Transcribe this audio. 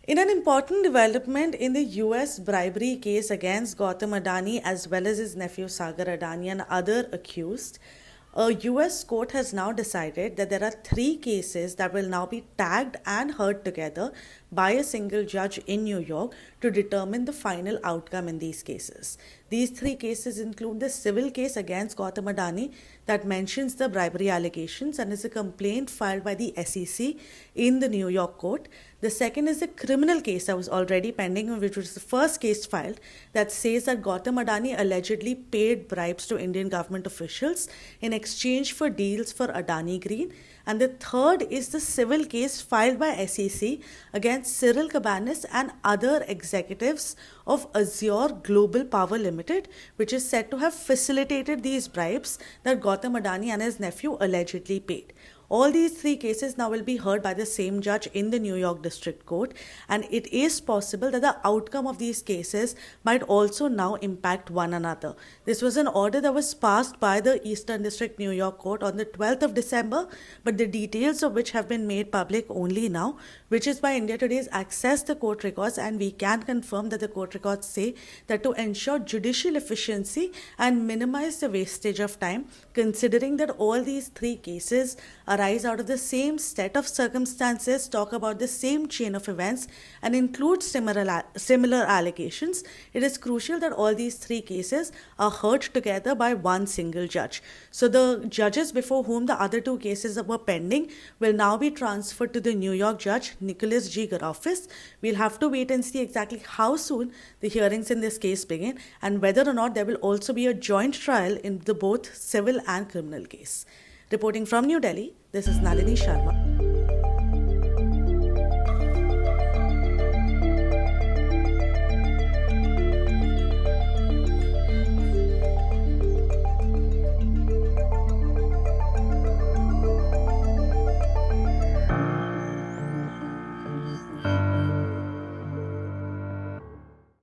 In an important development in the US bribery case against Gautam Adani as well as his nephew Sagar Adani and other accused, a US court has now decided that there are three cases that will now be tagged and heard together by a single judge in New York to determine the final outcome in these cases. These three cases include the civil case against Gautam Adani that mentions the bribery allegations and is a complaint filed by the SEC in the New York court. The second is a criminal case that was already pending, which was the first case filed, that says that Gautam Adani allegedly paid bribes to Indian government officials in exchange for deals for Adani Green. And the third is the civil case filed by SEC against Cyril Cabanis and other executives of Azure Global Power Limited, which is said to have facilitated these bribes that Gautam Adani and his nephew allegedly paid. All these three cases now will be heard by the same judge in the New York District Court, and it is possible that the outcome of these cases might also now impact one another. This was an order that was passed by the Eastern District New York Court on the 12th of December, but the details of which have been made public only now, which is why India Today has accessed the court records, and we can confirm that the court records say that to ensure judicial efficiency and minimize the wastage of time, considering that all these three cases arise out of the same set of circumstances, talk about the same chain of events, and include similar allegations, it is crucial that all these three cases are heard together by one single judge. So the judges before whom the other two cases were pending will now be transferred to the New York judge, Nicholas G. Garofis. We'll have to wait and see exactly how soon the hearings in this case begin and whether or not there will also be a joint trial in the both civil and criminal case. Reporting from New Delhi, this is Nalini Sharma.